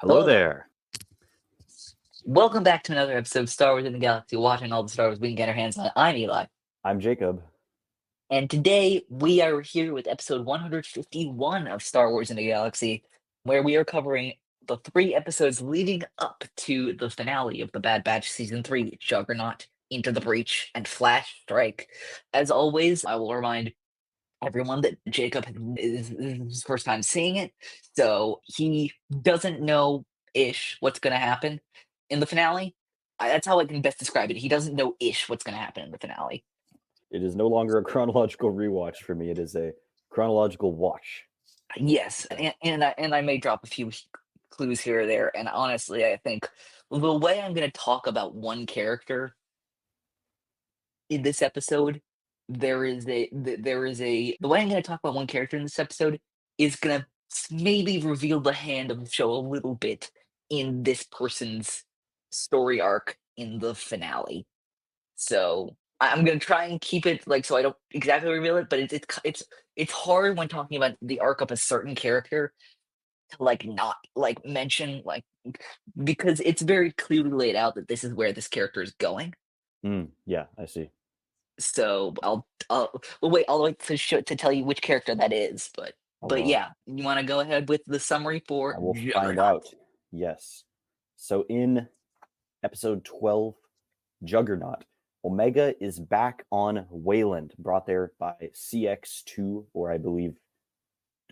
Hello there. Welcome back to another episode of Star Wars in the Galaxy, watching all the Star Wars we can get our hands on. I'm Eli. I'm Jacob. And today we are here with episode 151 of Star Wars in the Galaxy, where we are covering the 3 episodes leading up to the finale of the Bad Batch Season 3, Juggernaut, Into the Breach, and Flash Strike. As always, I will remind everyone that Jacob is his first time seeing it, so he doesn't know-ish what's going to happen in the finale. That's how I can best describe it. He doesn't know-ish what's going to happen in the finale. It is no longer a chronological rewatch for me. It is a chronological watch. Yes, and I may drop a few clues here or there, and honestly, I think the way I'm going to talk about one character in this episode, the way I'm going to talk about one character in this episode is going to maybe reveal the hand of the show a little bit in this person's story arc in the finale. So I'm going to try and keep it so I don't exactly reveal it, but it's hard when talking about the arc of a certain character to not mention because it's very clearly laid out that this is where this character is going. Yeah, I see. So I'll wait to tell you which character that is, but yeah, you want to go ahead with the summary for I will Juggernaut? find out. Yes. So in episode 12, Juggernaut, Omega is back on Wayland, brought there by CX2, or I believe,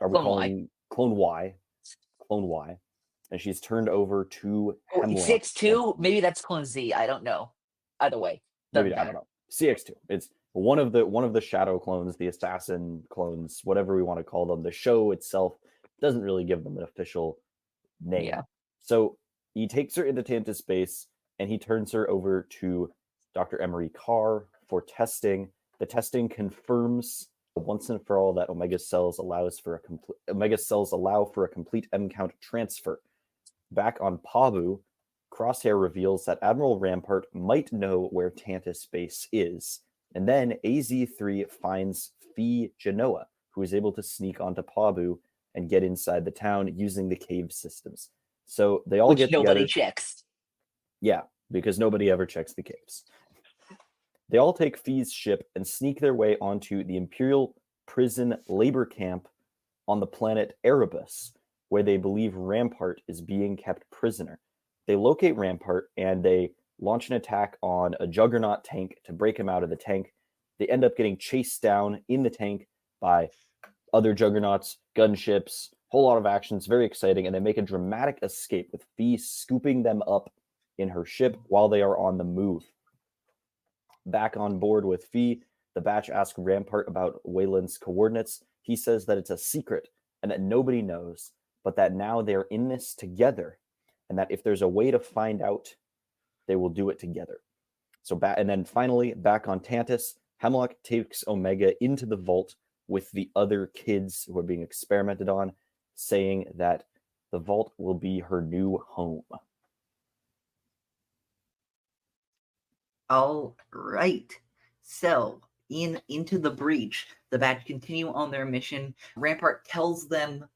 are we calling Clone Y? Clone Y. And she's turned over to Hemlock. CX2? Maybe that's Clone Z. I don't know. Either way, maybe I don't know. CX2. It's one of the shadow clones, the assassin clones, whatever we want to call them. The show itself doesn't really give them an official name. Yeah. So he takes her into Tantiss space and he turns her over to Dr. Emery Carr for testing. The testing confirms once and for all that Omega cells allow for a complete M count transfer. Back on Pabu, Crosshair reveals that Admiral Rampart might know where Tantiss base is, and then AZ-3 finds Phee Genoa, who is able to sneak onto Pabu and get inside the town using the cave systems. So they all get together. Which nobody checks. Yeah, because nobody ever checks the caves. They all take Phee's ship and sneak their way onto the Imperial prison labor camp on the planet Erebus, where they believe Rampart is being kept prisoner. They locate Rampart and they launch an attack on a Juggernaut tank to break him out of the tank. They end up getting chased down in the tank by other Juggernauts, gunships, whole lot of action. It's very exciting, and they make a dramatic escape with Phee scooping them up in her ship while they are on the move. Back on board with Phee, the batch asks Rampart about Wayland's coordinates. He says that it's a secret and that nobody knows, but that now they're in this together, and that if there's a way to find out, they will do it together. And then finally, back on Tantiss, Hemlock takes Omega into the vault with the other kids who are being experimented on, saying that the vault will be her new home. All right. So, into the breach, the Batch continue on their mission. Rampart tells them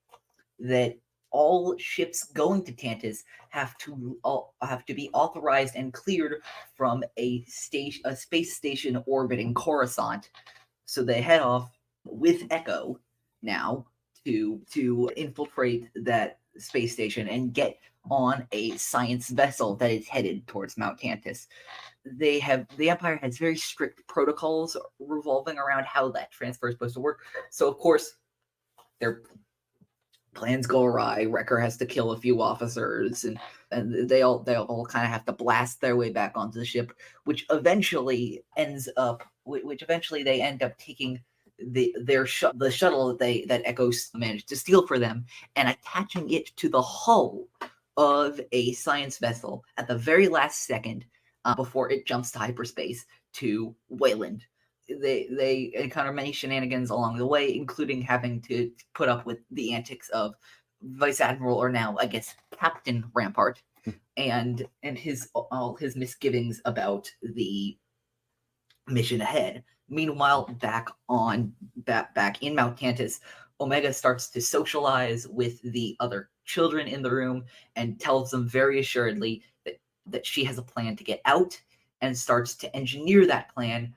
that all ships going to Tantiss have to be authorized and cleared from a space station orbiting Coruscant. So they head off with Echo now to infiltrate that space station and get on a science vessel that is headed towards Mount Tantiss. The Empire has very strict protocols revolving around how that transfer is supposed to work. So of course, their plans go awry. Wrecker has to kill a few officers, and they all kind of have to blast their way back onto the ship, which eventually they end up taking the shuttle that Echo managed to steal for them and attaching it to the hull of a science vessel at the very last second before it jumps to hyperspace to Wayland. They encounter many shenanigans along the way, including having to put up with the antics of Vice Admiral, or now I guess Captain Rampart, and all his misgivings about the mission ahead. Meanwhile, back in Mount Tantiss, Omega starts to socialize with the other children in the room and tells them very assuredly that she has a plan to get out, and starts to engineer that plan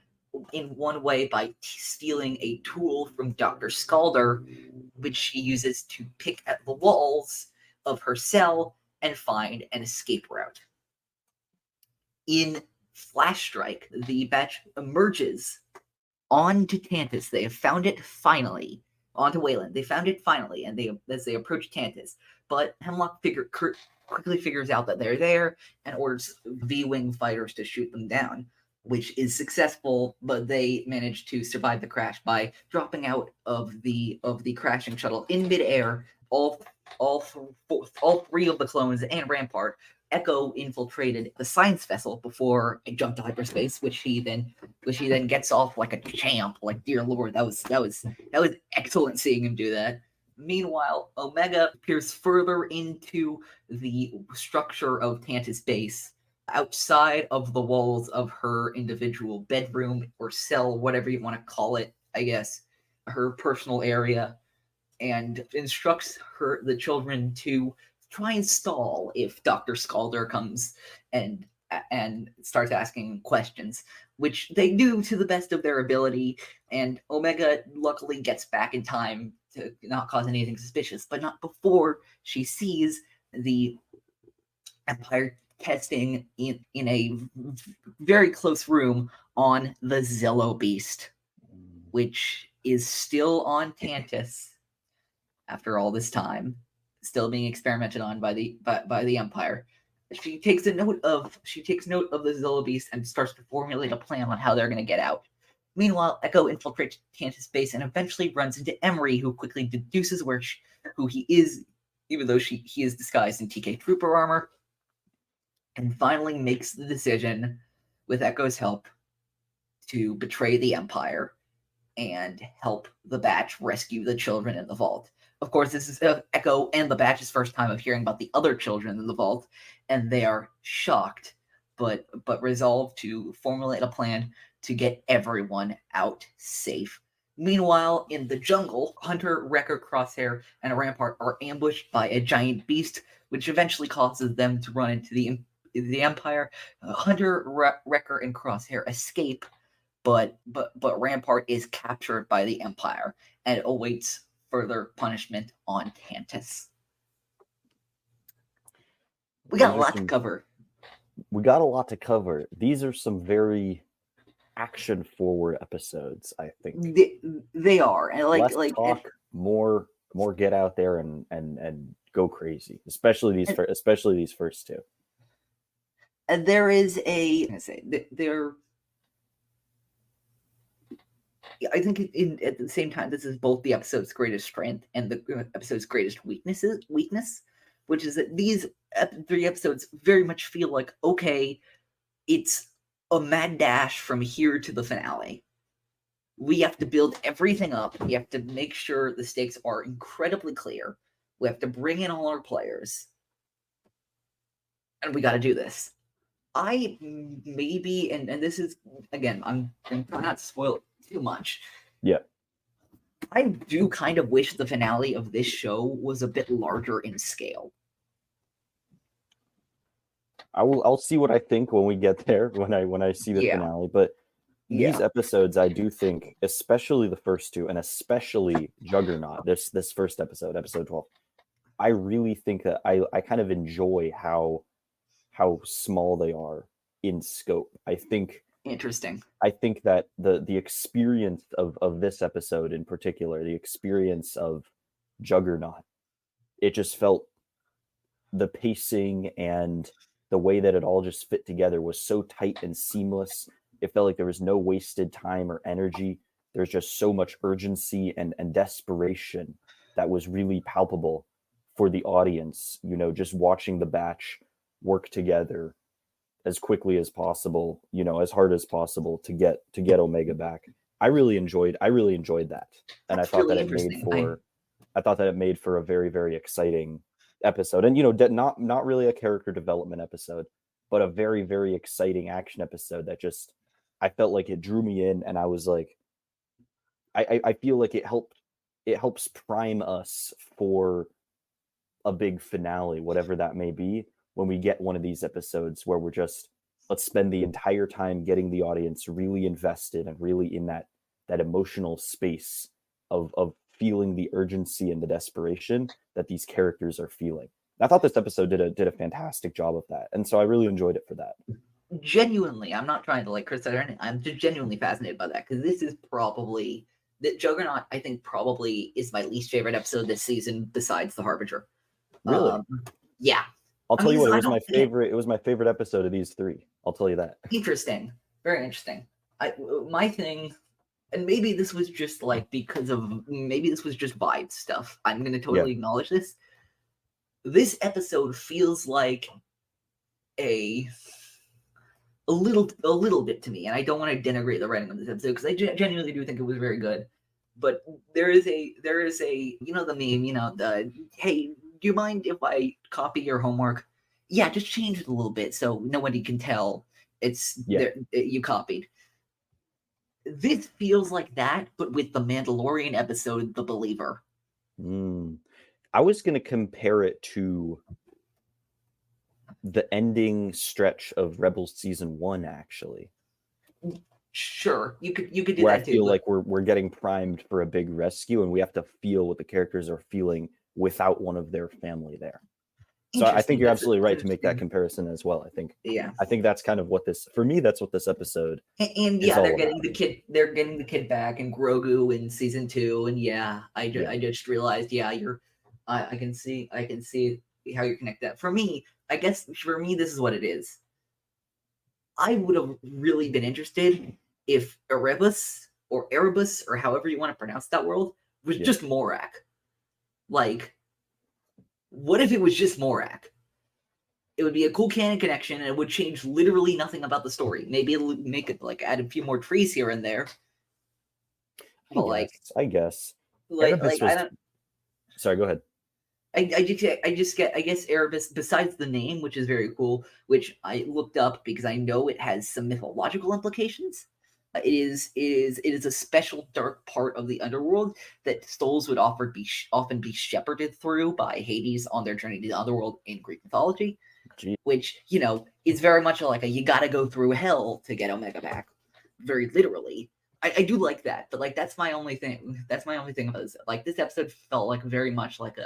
in one way by stealing a tool from Dr. Scalder, which she uses to pick at the walls of her cell and find an escape route. In Flash Strike, the batch emerges onto Tantiss. They have found it finally. Onto Wayland. They found it finally, and as they approach Tantiss. But Hemlock quickly figures out that they're there and orders V-Wing fighters to shoot them down, which is successful, but they manage to survive the crash by dropping out of the crashing shuttle in midair. All three of the clones and Rampart. Echo infiltrated the science vessel before it jumped to hyperspace, which he then gets off like a champ. Like, dear Lord, that was excellent seeing him do that. Meanwhile, Omega peers further into the structure of Tantiss base, outside of the walls of her individual bedroom or cell, whatever you want to call it, I guess, her personal area, and instructs the children to try and stall if Dr. Scalder comes and starts asking questions, which they do to the best of their ability, and Omega luckily gets back in time to not cause anything suspicious, but not before she sees the Empire testing in a very close room on the Zello Beast, which is still on Tantiss after all this time, still being experimented on by the Empire. She takes note of the Zello Beast and starts to formulate a plan on how they're going to get out. Meanwhile, Echo infiltrates Tantiss base and eventually runs into Emery, who quickly deduces who he is, even though he is disguised in TK Trooper armor, and finally makes the decision, with Echo's help, to betray the Empire and help the batch rescue the children in the vault. Of course, this is Echo and the batch's first time of hearing about the other children in the vault, and they are shocked, but resolve to formulate a plan to get everyone out safe. Meanwhile, in the jungle, Hunter, Wrecker, Crosshair, and Rampart are ambushed by a giant beast, which eventually causes them to run into the Empire. Hunter, Wrecker, and Crosshair escape, but Rampart is captured by the Empire and awaits further punishment on Tantiss. We got a lot to cover. We got a lot to cover. These are some very action-forward episodes, I think. They are, and less talk, more get out there and go crazy. Especially these first two. And there is I think at the same time, this is both the episode's greatest strength and the episode's greatest weakness, which is that these 3 episodes very much feel like, okay, it's a mad dash from here to the finale. We have to build everything up. We have to make sure the stakes are incredibly clear. We have to bring in all our players. And we got to do this. I maybe, and this is, again, I'm trying not to spoil it too much. Yeah. I do kind of wish the finale of this show was a bit larger in scale. I'll see what I think when we get there, when I see the finale. But these episodes, I do think, especially the first two, and especially Juggernaut, this first episode 12, I really think that I kind of enjoy how small they are in scope. I think interesting. I think that the experience of this episode in particular, the experience of Juggernaut, it just felt, the pacing and the way that it all just fit together was so tight and seamless. It felt like there was no wasted time or energy. There's just so much urgency and desperation that was really palpable for the audience, just watching the batch work together as quickly as possible, as hard as possible to get Omega back. I really enjoyed that. And I thought that it made for a very, very exciting episode. And not really a character development episode, but a very, very exciting action episode that just, I felt like it drew me in, and I was like, I feel like it helped it helps prime us for a big finale, whatever that may be, when we get one of these episodes where we're just, let's spend the entire time getting the audience really invested and really in that emotional space of feeling the urgency and the desperation that these characters are feeling. I thought this episode did a fantastic job of that, and so I really enjoyed it for that. Genuinely, I'm not trying to like criticize or anything. I'm just genuinely fascinated by that, because this is probably that Juggernaut, I think, probably is my least favorite episode this season besides The Harbinger. Really? Yeah. I'll tell you what, I it was don't my think- favorite. It was my favorite episode of these three. I'll tell you that. Interesting. Very interesting. My thing, and maybe this was just like maybe this was just vibe stuff. I'm going to totally acknowledge this. This episode feels like a little bit to me, and I don't want to denigrate the writing of this episode, because I genuinely do think it was very good. But there is a you know, the meme, you know, the hey, do you mind if I copy your homework? Yeah, just change it a little bit so nobody can tell it's you copied. This feels like that, but with the Mandalorian episode, The Believer. I was going to compare it to the ending stretch of Rebels season 1, actually. Sure, you could do where that I too. feel like we're getting primed for a big rescue, and we have to feel what the characters are feeling without one of their family there. So I think you're absolutely right to make that comparison as well. I think that's kind of what this, for me, that's what this episode. And yeah, they're getting the kid. They're getting the kid back, and Grogu in season 2. And I just realized, I can see how you connect that. For me, I guess this is what it is. I would have really been interested if Erebus or however you want to pronounce that world was just Morak. Like, what if it was just Morak? It would be a cool canon connection, and it would change literally nothing about the story. Maybe it'll make it like add a few more trees here and there. But I guess. Sorry, go ahead. I guess Erebus, besides the name, which is very cool, which I looked up because I know it has some mythological implications. It is a special dark part of the underworld that souls would often be shepherded through by Hades on their journey to the underworld in Greek mythology. Jeez. Which, you know, is very much like you gotta go through hell to get Omega back, very literally. I do like that, but like that's my only thing. That's my only thing about this. Like, this episode felt like very much like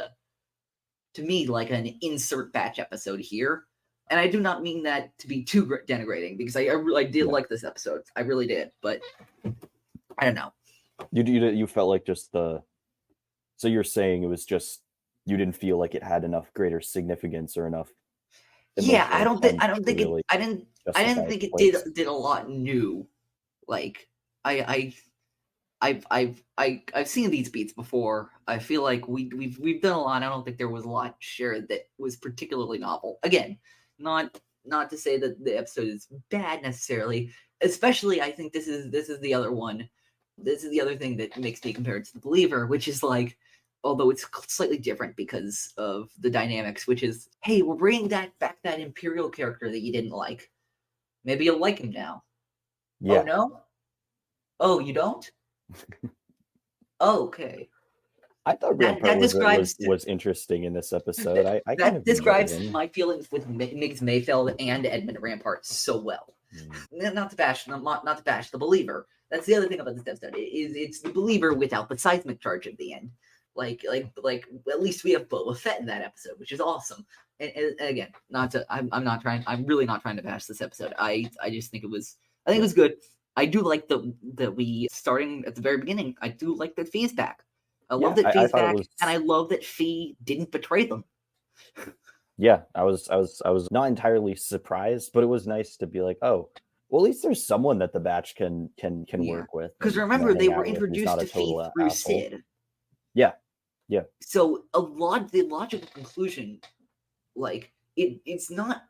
to me, like an insert batch episode here. And I do not mean that to be too denigrating, because I did like this episode. I really did, but I don't know. You felt like just so you're saying it was just, you didn't feel like it had enough greater significance or enough. Yeah, I didn't think it did a lot new. Like, I've seen these beats before. I feel like we've done a lot. I don't think there was a lot shared that was particularly novel. Again, not to say that the episode is bad necessarily. Especially, I think this is the other one. This is the other thing that makes me compare it to The Believer, which is like, although it's slightly different because of the dynamics, which is, hey, we're bringing that Imperial character that you didn't like. Maybe you'll like him now. Yeah. Oh no? Oh, you don't? Okay. I thought Rampart was interesting in this episode. I kind of describes my feelings with Migs Mayfeld and Edmund Rampart so well. Not to bash The Believer. That's the other thing about this episode. It's The Believer without the seismic charge at the end. Like at least we have Boba Fett in that episode, which is awesome. And again, I'm really not trying to bash this episode. I just think it was good. I do like that we, starting at the very beginning, I do like that Fee's back. I love that Fee's back, and I love that Phee didn't betray them. Yeah, I was not entirely surprised, but it was nice to be like, oh, well, at least there's someone that the batch can work with. Because remember, they were introduced to Phee through Sid. Yeah. So the logical conclusion, like, it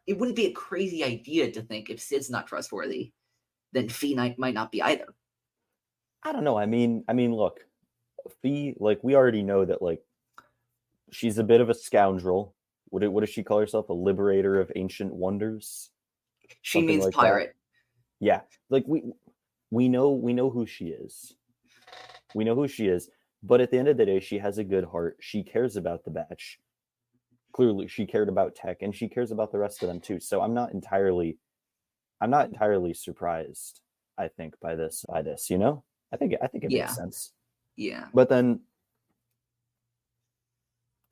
wouldn't be a crazy idea to think if Sid's not trustworthy, then Phee might not be either. I don't know. I mean, look, Phee, like, we already know that, like, she's a bit of a scoundrel. What does she call herself? A liberator of ancient wonders? She means like pirate. That. Yeah, like we know who she is. We know who she is. But at the end of the day, she has a good heart. She cares about the batch. Clearly, she cared about Tech, and she cares about the rest of them too. So I'm not entirely surprised, I think, by this. You know, I think it Yeah. makes sense. Yeah. But then,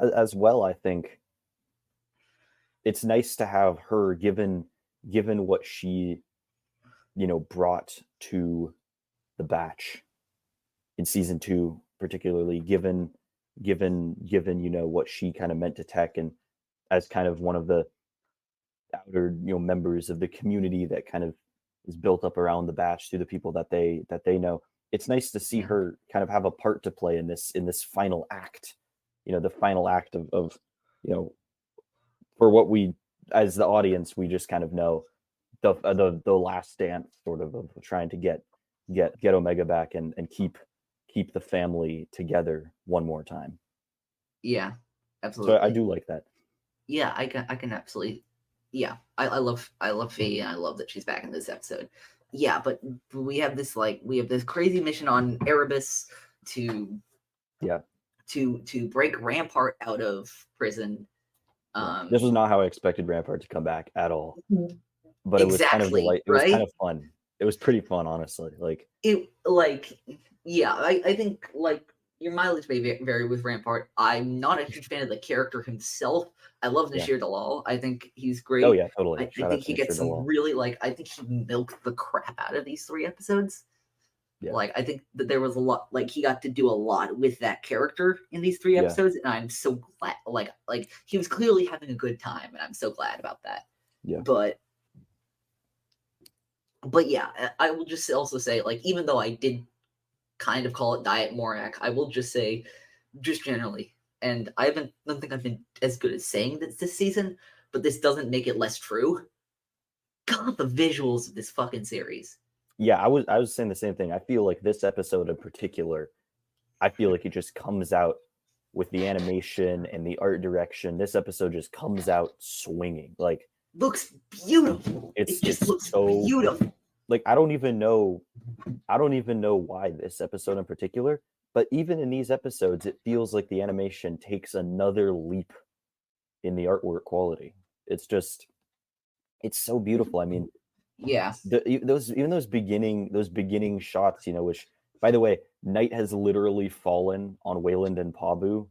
as well, I think it's nice to have her, given what she, you know, brought to the batch in season 2, particularly given you know what she kind of meant to Tech, and as kind of one of the outer, you know, members of the community that kind of is built up around the batch through the people that they know. It's nice to see her kind of have a part to play in this final act, you know, the final act of you know, for what we as the audience we just kind of know, the last dance sort of trying to get Omega back and keep the family together one more time. Yeah, absolutely. So I do like that. Yeah, I can absolutely. Yeah, I love Phee, and I love that she's back in this episode. Yeah, but we have this crazy mission on Erebus to break Rampart out of prison. This was not how I expected Rampart to come back at all, but it was kind of Exactly, it was kind of fun. It was pretty fun, honestly. I think your mileage may vary with Rampart. I'm not a huge fan of the character himself. I love Nashir Dalal. I think he's great. Oh yeah, totally. I think he gets some really I think he milked the crap out of these 3 episodes. Yeah. I think that there was a lot, he got to do a lot with that character in these 3 episodes, and I'm so glad. He was clearly having a good time, and I'm so glad about that. Yeah. But yeah, I will just also say, even though I did kind of call it Diet Morak, I will just say, just generally, and I don't think I've been as good at saying this season, but this doesn't make it less true. God, the visuals of this fucking series. Yeah, I was saying the same thing. I feel like this episode in particular, I feel like it just comes out with the animation and the art direction. This episode just comes out swinging. Looks beautiful. It just looks so beautiful. I don't even know why this episode in particular, but even in these episodes, it feels like the animation takes another leap in the artwork quality. It's so beautiful. I mean, yeah, those beginning shots, you know, which, by the way, Night has literally fallen on Wayland and Pabu.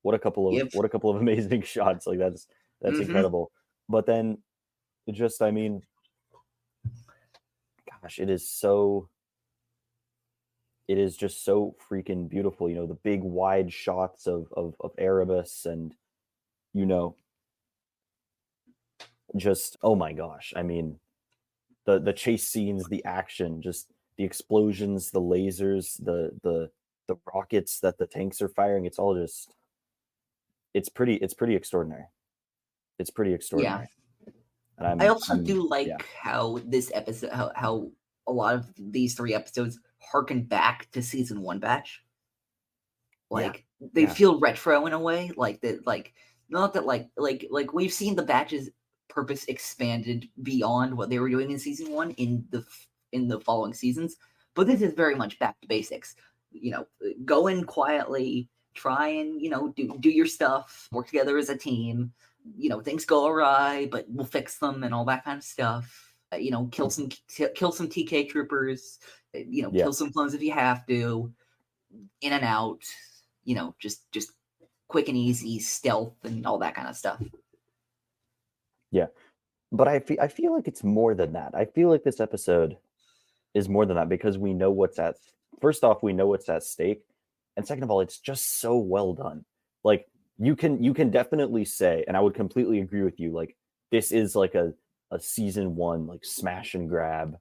What a couple of amazing shots. That's incredible. But then I mean, gosh, it is just so freaking beautiful. You know, the big wide shots of Erebus, and you know, just, oh my gosh. I mean, the chase scenes, the action, just the explosions, the lasers, the rockets that the tanks are firing, it's all just it's pretty extraordinary. It's pretty extraordinary. Yeah. And I also do like how this episode, how a lot of these 3 episodes harken back to season 1 batch. They feel retro in a way, not that we've seen the batch's purpose expanded beyond what they were doing in season 1 in the following seasons, but this is very much back to basics. You know, go in quietly, try and, you know, do your stuff, work together as a team. You know, things go awry, but we'll fix them and all that kind of stuff. You know, kill some TK troopers. You know, kill some clones if you have to. In and out. You know, just quick and easy stealth and all that kind of stuff. Yeah, but I feel like it's more than that. I feel like this episode is more than that, because we know what's at. First off, we know what's at stake, and second of all, it's just so well done. You can definitely say, and I would completely agree with you, this is a season 1 smash and grab,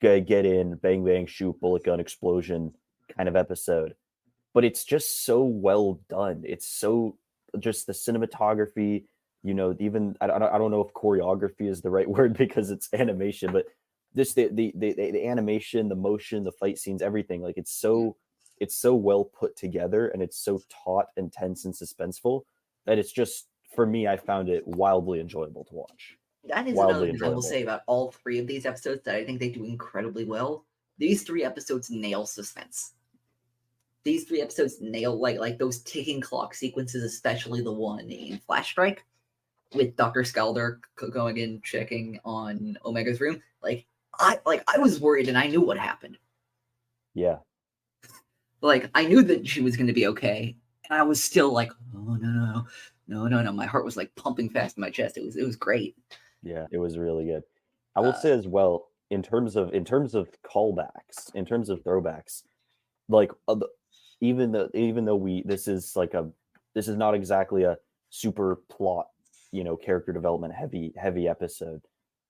get in, bang bang shoot, bullet gun explosion kind of episode. But it's just so well done. It's so, just the cinematography, you know, even I don't know if choreography is the right word because it's animation, but just the animation, the motion, the fight scenes, everything, it's so well put together, and it's so taut and tense and suspenseful that it's just, for me, I found it wildly enjoyable to watch. That is another thing I will say about all 3 of these episodes that I think they do incredibly well. These 3 episodes nail suspense. these 3 episodes nail like those ticking clock sequences, especially the one in Flash Strike with Dr. Scalder going in checking on Omega's room. I was worried and I knew what happened. Yeah. Like, I knew that she was going to be okay, and I was still like, oh no. My heart was like pumping fast in my chest. It was great. Yeah, it was really good. I will say as well, in terms of callbacks, in terms of throwbacks, like even though this is not exactly a super plot, character development heavy episode.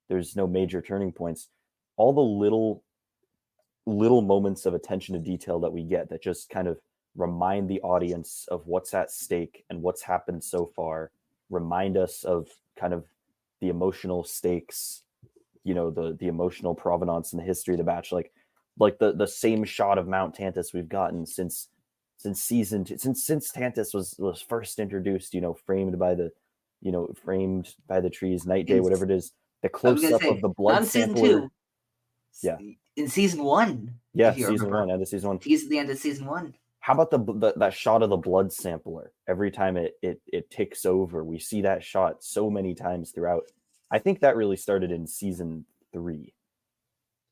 There's no major turning points. All the little moments of attention to detail that we get that just kind of remind the audience of what's at stake and what's happened so far, remind us of kind of the emotional stakes, the emotional provenance and the history of the batch, like the same shot of Mount Tantiss we've gotten since season 2, since Tantiss was first introduced, framed by the trees, night day, whatever it is, the close up of the blood sampler. Yeah. In season 1. Yeah, season 1, end of season 1. He's at the end of season 1. How about that shot of the blood sampler? Every time it ticks over, we see that shot so many times throughout. I think that really started in season 3.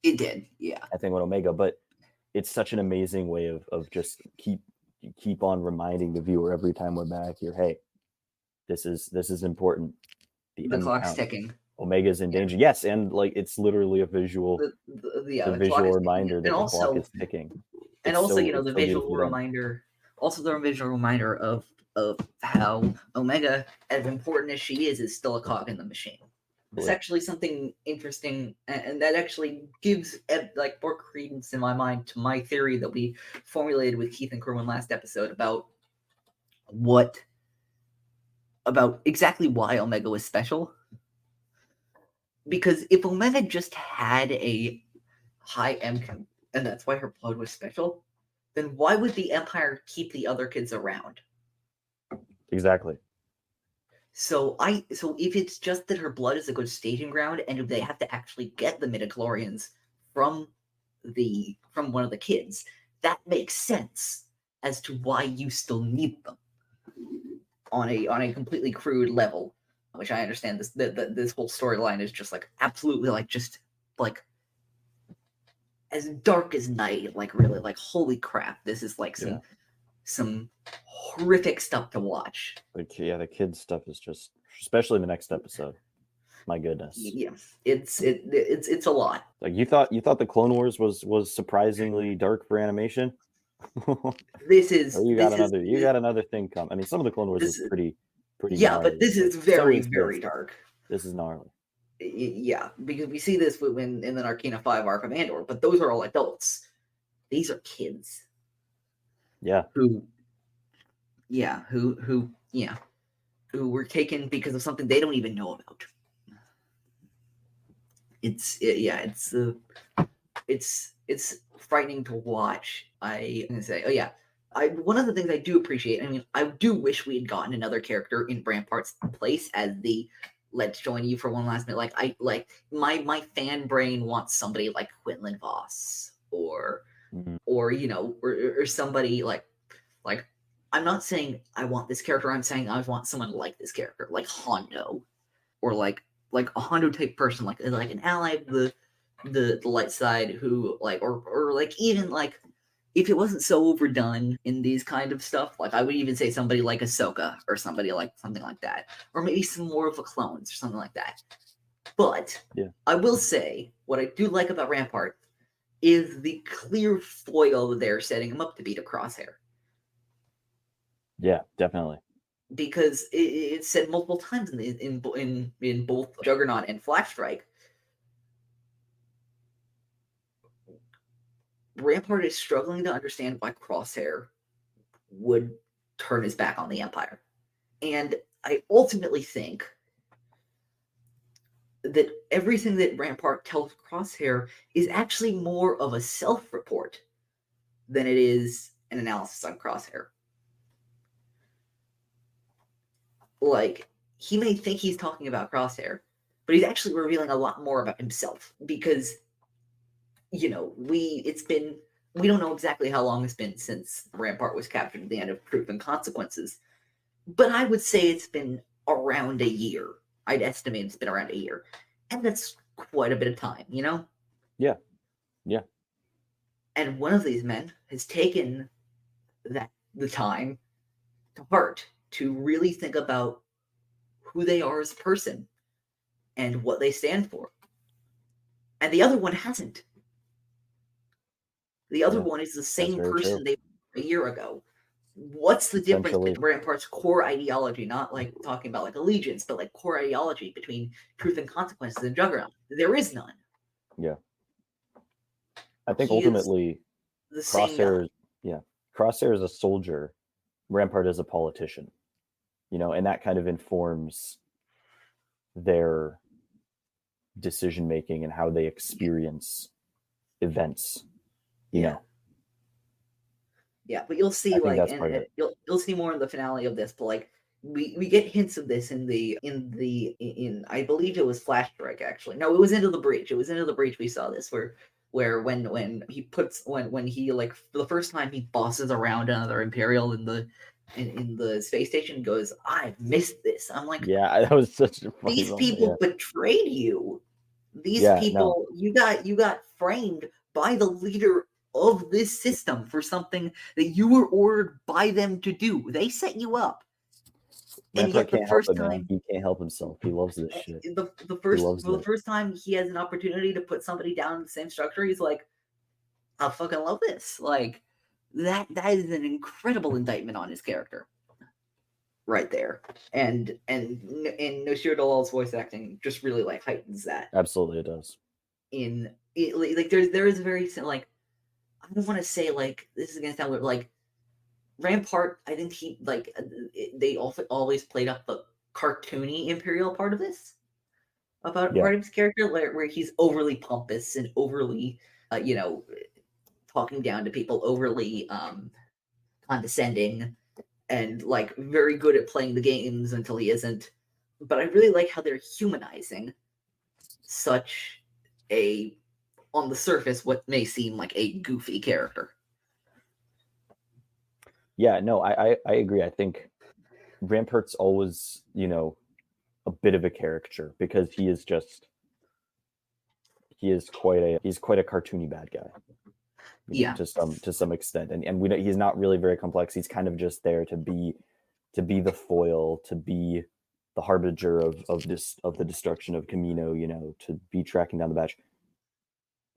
It did, yeah. I think with Omega, but it's such an amazing way of just keep on reminding the viewer every time we're back here. Hey, this is important. The clock's ticking. Omega's in danger. Yes, and like it's literally a visual, the visual reminder that the clock is ticking. And also, the visual reminder. Also, the visual reminder of how Omega, as important as she is still a cog in the machine. It's actually something interesting, and that actually gives like more credence in my mind to my theory that we formulated with Keith and Kerwin last episode about exactly why Omega was special. Because if Omega just had a high M, and that's why her blood was special, then why would the Empire keep the other kids around? Exactly. So if it's just that her blood is a good staging ground, and if they have to actually get the midichlorians from one of the kids, that makes sense as to why you still need them on a completely crude level. Which I understand this whole storyline is just like absolutely like just like as dark as night, like really like holy crap, this is like some horrific stuff to watch. The kids stuff is just, especially in the next episode. My goodness. Yeah, it's a lot. Like you thought the Clone Wars was surprisingly dark for animation. This is you got another thing coming. I mean, some of the Clone Wars is pretty yeah, gnarly, but this is very dark. This is gnarly. Yeah, because we see this in the Narkina 5 arc of Andor, but those are all adults. These are kids. Yeah. Who were taken because of something they don't even know about. It's frightening to watch. I'm gonna say, one of the things I do appreciate, I mean, I do wish we had gotten another character in Rampart's place as the let's join you for one last minute. My fan brain wants somebody like Quinlan Voss or somebody like I'm not saying I want this character. I'm saying I want someone like this character, like Hondo, or like a Hondo type person, like an ally of the light side who or even like. If it wasn't so overdone in these kind of stuff, like I would even say somebody like Ahsoka or something like that, or maybe some more of the clones or something like that. But I will say what I do like about Rampart is the clear foil that they're setting him up to be to Crosshair. Yeah, definitely. Because it's said multiple times in both Juggernaut and Flash Strike. Rampart is struggling to understand why Crosshair would turn his back on the Empire. And I ultimately think that everything that Rampart tells Crosshair is actually more of a self-report than it is an analysis on Crosshair. Like, he may think he's talking about Crosshair, but he's actually revealing a lot more about himself because it's been we don't know exactly how long it's been since Rampart was captured at the end of Truth and Consequences, but I would say it's been around a year. I'd estimate it's been around a year, and that's quite a bit of time, you know? Yeah. And one of these men has taken the time to heart to really think about who they are as a person and what they stand for. And the other one hasn't. The other one is the same very person true. they were a year ago. What's the difference Essentially. between Rampart's core ideology, not like talking about like allegiance, but like core ideology between Truth and Consequences and Juggernaut? There is none. Yeah. I think He is ultimately the same guy. Crosshair is a soldier, Rampart is a politician, you know, and that kind of informs their decision making and how they experience events, you know. Yeah, but you'll see, I think like, that's part of and it. you'll see more in the finale of this. But like, we get hints of this in I believe it was Flash Strike actually. No, it was Into the Breach. It was Into the Breach. We saw this where when he puts when he like for the first time he bosses around another Imperial in the space station, goes, "I've missed this." I'm like, Yeah, that was such a funny these moment, people betrayed you. These people, you got framed by the leader of this system for something that you were ordered by them to do. They set you up. And Rampart yet the can't help first it, man. time He can't help himself. He loves this shit. the loves it. first time he has an opportunity to put somebody down in the same structure, he's like, I fucking love this. Like that is an incredible indictment on his character. Right there. And Noshiro Dalal's voice acting just really like heightens that. Absolutely, it does. Like there is a very like, I don't want to say like this is gonna sound weird, like Rampart. I think he like they always played up the cartoony Imperial part of this part of his character, where he's overly pompous and overly talking down to people, overly condescending, and like very good at playing the games until he isn't. But I really like how they're humanizing such a, on the surface, what may seem like a goofy character. Yeah, no, I agree. I think Rampart's always, you know, a bit of a caricature because he's quite a cartoony bad guy. Yeah, to some extent, and we know he's not really very complex. He's kind of just there to be the foil, to be the harbinger of the destruction of Camino, you know, to be tracking down the batch.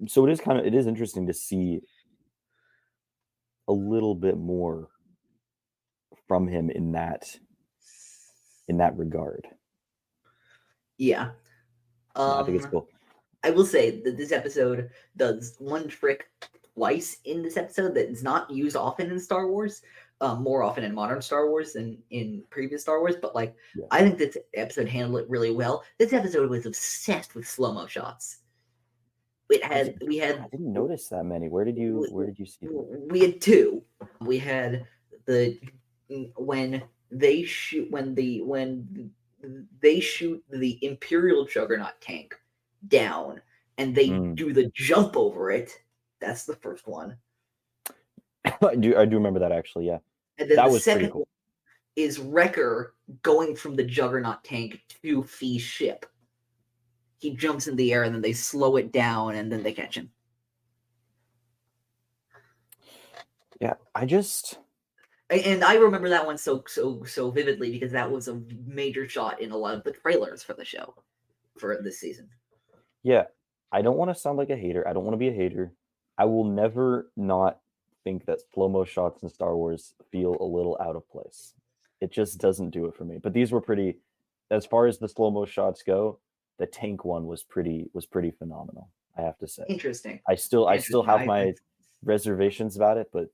So it is interesting to see a little bit more from him in that regard. Yeah. I think it's cool. I will say that this episode does one trick twice in this episode that is not used often in Star Wars, more often in modern Star Wars than in previous Star Wars. But like, I think this episode handled it really well. This episode was obsessed with slow-mo shots. We had I didn't notice that many. Where did you see them? We had two. We had when they shoot the Imperial Juggernaut tank down and they do the jump over it. That's the first one. I do remember that actually, yeah. And then the second one is Wrecker going from the Juggernaut tank to Fee's ship. He jumps in the air and then they slow it down and then they catch him. Yeah, and I remember that one so vividly because that was a major shot in a lot of the trailers for the show for this season. Yeah, I don't want to sound like a hater. I don't want to be a hater. I will never not think that slow-mo shots in Star Wars feel a little out of place. It just doesn't do it for me. But these were pretty, as far as the slow-mo shots go, the tank one was pretty phenomenal, I have to say. Interesting. I still have my reservations about it, but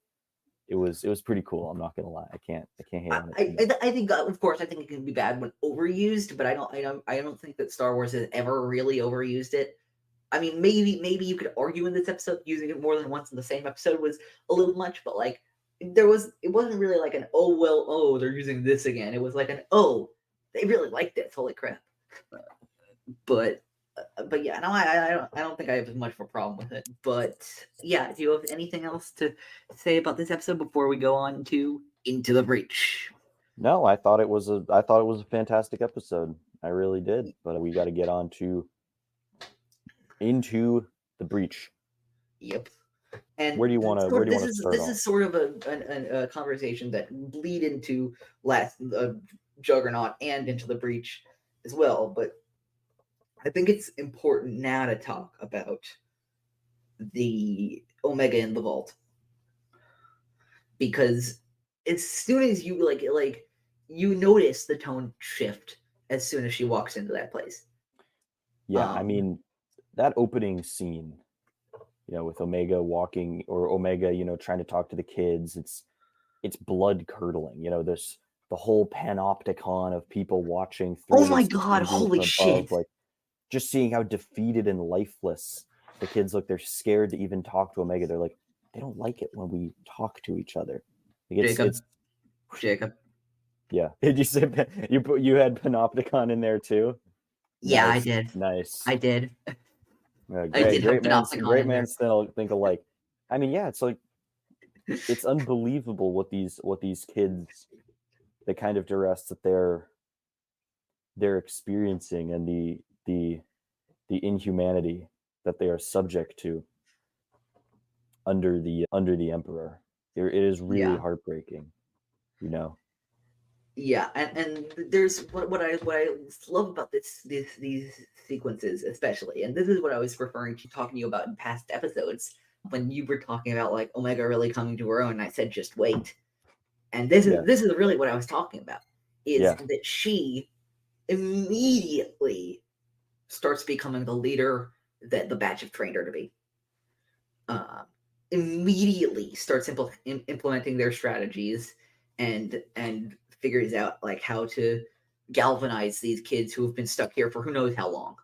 it was pretty cool. I'm not gonna lie. I can't hate on it. I think, of course, I think it can be bad when overused, but I don't think that Star Wars has ever really overused it. I mean, maybe you could argue in this episode using it more than once in the same episode was a little much, but like it wasn't really like an they're using this again. It was like an they really like this. Holy crap! But But yeah, no, I don't think I have much of a problem with it. But yeah, do you have anything else to say about this episode before we go on to Into the Breach? No, I thought it was a fantastic episode. I really did. But we got to get on to Into the Breach. Yep. And Where do you want to start this off? is sort of a conversation that bleed into Juggernaut and Into the Breach as well. But I think it's important now to talk about the Omega in the vault, because as soon as you like you notice the tone shift as soon as she walks into that place. Yeah, I mean, that opening scene, with Omega walking, or Omega, trying to talk to the kids, it's blood curdling. There's the whole panopticon of people watching through. Oh my this god, TV holy from shit. above, like just seeing how defeated and lifeless the kids look. They're scared to even talk to Omega. They're like, they don't like it when we talk to each other. Like, Jacob. Yeah. Did you say you had panopticon in there too? Yeah, Nice. I did. Nice. I did. Great man still think alike. I mean, yeah, it's like, it's unbelievable what these kids, the kind of duress that they're experiencing, and the inhumanity that they are subject to under the Emperor. It is really heartbreaking, Yeah, and there's what I love about these sequences especially, and this is what I was talking to you about in past episodes when you were talking about like Omega really coming to her own. And I said just wait, and this is really what I was talking about, is that she immediately starts becoming the leader that the batch have trained her to be. Immediately starts implementing their strategies and figures out like how to galvanize these kids who have been stuck here for who knows how long.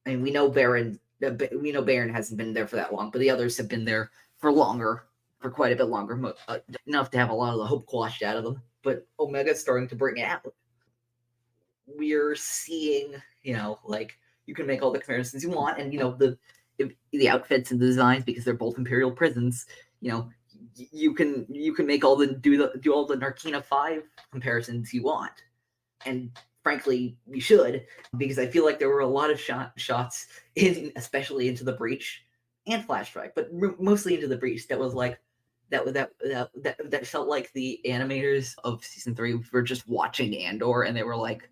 I mean, we know Baron hasn't been there for that long, but the others have been there for quite a bit longer, enough to have a lot of the hope quashed out of them. But Omega's starting to bring it out. We're seeing, like, you can make all the comparisons you want, and the outfits and the designs, because they're both Imperial prisons. You can make all do all the Narkina 5 comparisons you want, and frankly, you should, because I feel like there were a lot of shots especially Into the Breach and Flash Strike, but mostly Into the Breach that was like that felt like the animators of season 3 were just watching Andor, and they were like,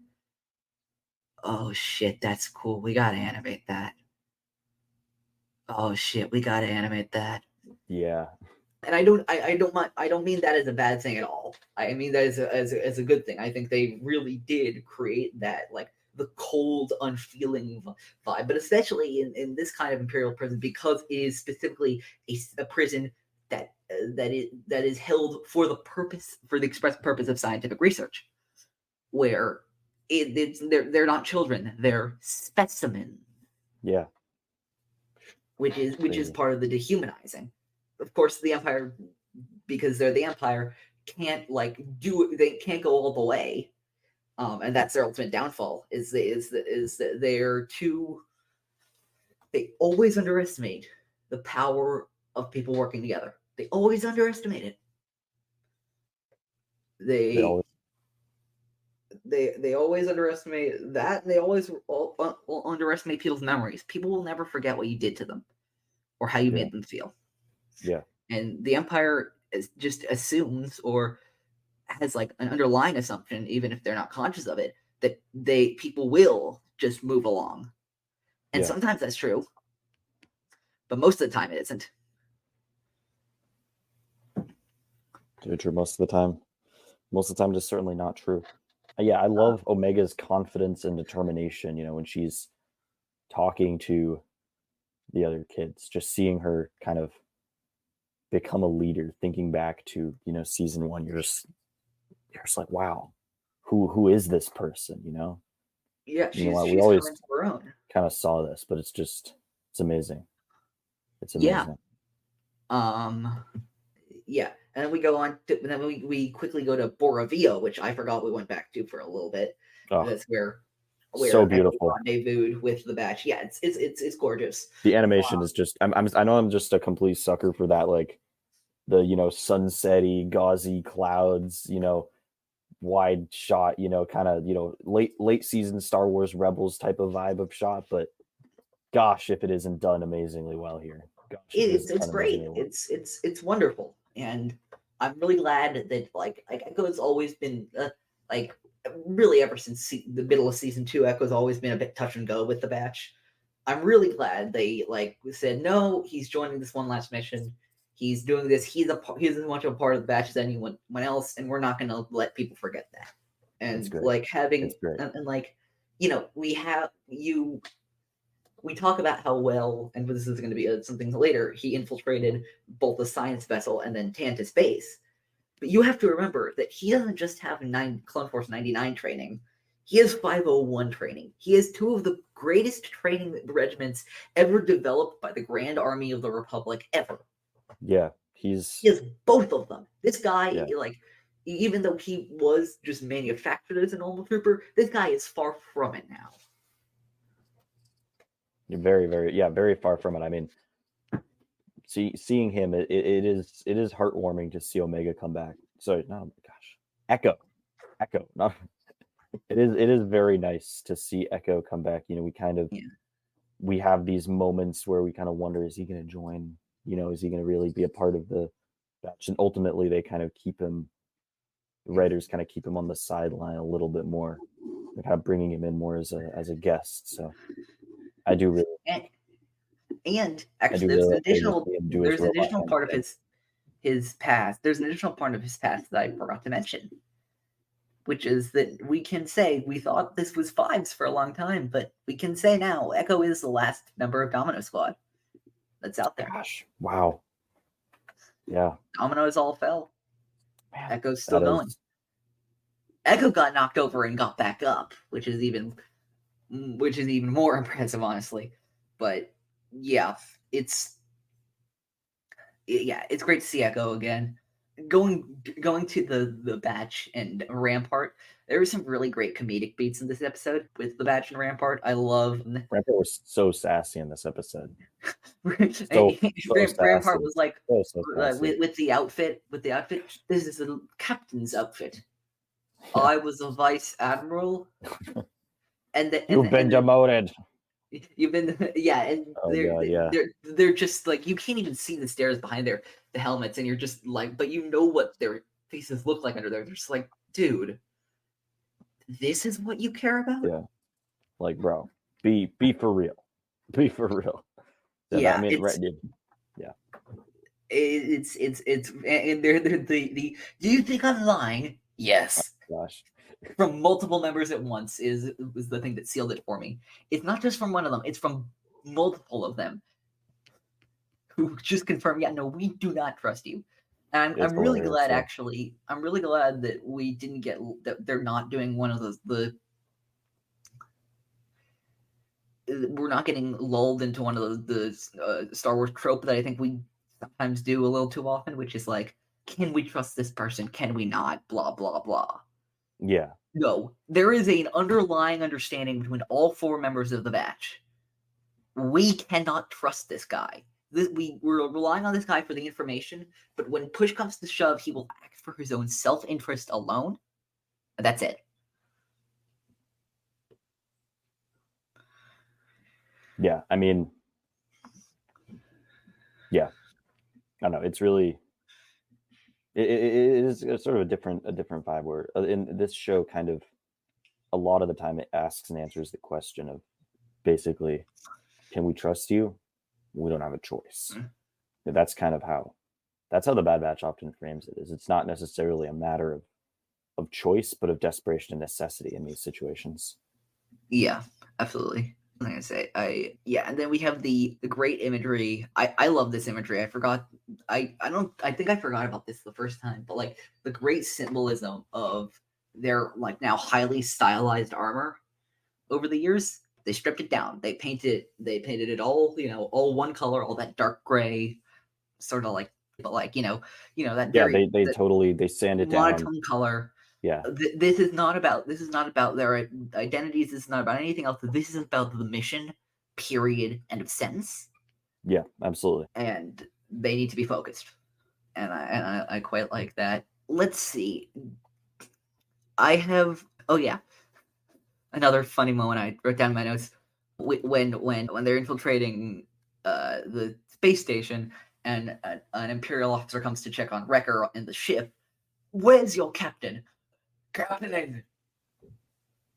"Oh shit, that's cool. We gotta animate that. Oh shit, we gotta animate that." Yeah. And I don't mean that as a bad thing at all. I mean that as a good thing. I think they really did create that, like, the cold, unfeeling vibe, but especially in this kind of Imperial prison, because it is specifically a prison that is held for the express purpose of scientific research, where they're not children, they're specimens. Yeah. Which is part of the dehumanizing. Of course, the Empire, because they're the Empire, can't they can't go all the way, and that's their ultimate downfall. Is that they always underestimate the power of people working together. They always underestimate it. They always underestimate that, and they always underestimate people's memories. People will never forget what you did to them or how you made them feel. Yeah. And the Empire just assumes, or has like an underlying assumption, even if they're not conscious of it, that people will just move along. And sometimes that's true, but most of the time it isn't. True. Most of the time it's certainly not true. Yeah, I love Omega's confidence and determination, when she's talking to the other kids, just seeing her kind of become a leader, thinking back to, season 1, you're just like, wow, who is this person, Yeah, she's we always coming to her own. kind of saw this, but it's amazing. It's amazing. Yeah. And then we go on to, and then we quickly go to Boravio, which I forgot we went back to for a little bit. Oh. That's where where So Echo beautiful. rendezvoused with the batch. Yeah, it's gorgeous. The animation is just. I know I'm just a complete sucker for that. Like the sunsetty, gauzy clouds. Wide shot. Kind of late season Star Wars Rebels type of vibe of shot. But gosh, if it isn't done amazingly well here. Gosh, It's great. It's wonderful, and I'm really glad that Echo's always been really ever since the middle of season 2. Echo's always been a bit touch and go with the batch. I'm really glad they said no. He's joining this one last mission. He's doing this. He's as much a part of the batch as anyone else, and we're not going to let people forget that. And having and we have you. We talk about how well, and this is going to be something later, he infiltrated both the science vessel and then Tantiss base. But you have to remember that he doesn't just have Clone Force 99 training. He has 501 training. He has 2 of the greatest training regiments ever developed by the Grand Army of the Republic ever. Yeah, he has both of them. This guy, even though he was just manufactured as a normal trooper, this guy is far from it now. You're very, very, very far from it. I mean, seeing him, it is heartwarming to see Omega come back. Sorry, no, my gosh, Echo. No, it is very nice to see Echo come back. We have these moments where we kind of wonder, is he going to join? Is he going to really be a part of the batch? And ultimately, they kind of keep him. The writers kind of keep him on the sideline a little bit more. They're kind of bringing him in more as a guest. So. I do really, and actually, there's an additional part of his past. There's an additional part of his past that I forgot to mention, which is that we can say we thought this was Fives for a long time, but we can say now Echo is the last member of Domino Squad that's out there. Gosh, wow, yeah, Dominoes all fell. Man, Echo's still going. Echo got knocked over and got back up, which is even more impressive, honestly. But yeah, it's great to see Echo again. Going to the batch and Rampart, there were some really great comedic beats in this episode with the batch and Rampart. I love Rampart was so sassy in this episode. Rampart was like with the outfit. This is the captain's outfit. Yeah. I was a vice admiral. You've been demoted. You've been, they're just like, you can't even see the stairs behind the helmets, and you're just like, but you know what their faces look like under there. They're just like, dude, this is what you care about? Yeah, like, bro, be for real, be for real. Yeah, I mean, it's and they're the. Do you think I'm lying? Yes. Oh, gosh. From multiple members at once was the thing that sealed it for me. It's not just from one of them; it's from multiple of them who just confirm, yeah, no, we do not trust you. And I'm really glad, actually. I'm really glad that we didn't get that. They're not doing one of those. We're not getting lulled into one of the Star Wars trope that I think we sometimes do a little too often, which is like, can we trust this person? Can we not? Blah blah blah. Yeah. No, there is an underlying understanding between all 4 members of the batch. We cannot trust this guy. We're relying on this guy for the information, but when push comes to shove, he will act for his own self-interest alone. And that's it. Yeah, I mean, yeah. I don't know. It's really... It is sort of a different vibe where in this show, kind of a lot of the time it asks and answers the question of basically, can we trust you? We don't have a choice. Mm-hmm. That's how the Bad Batch often frames it. It's not necessarily a matter of choice, but of desperation and necessity in these situations. Yeah, absolutely. I'm gonna say, and then we have the great imagery. I love this imagery. I forgot. I think I forgot about this the first time, but like the great symbolism of their like now highly stylized armor over the years. They stripped it down. They painted it all, all one color, all that dark gray, sort of like, but like, that. Yeah, they sanded down. Monotone color. Yeah. This is not about their identities. This is not about anything else. This is about the mission. Period. End of sentence. Yeah, absolutely. And they need to be focused. And I quite like that. Let's see. I have. Oh yeah. Another funny moment I wrote down in my notes when they're infiltrating the space station and an Imperial officer comes to check on Wrecker in the ship. Where's your captain? Captain.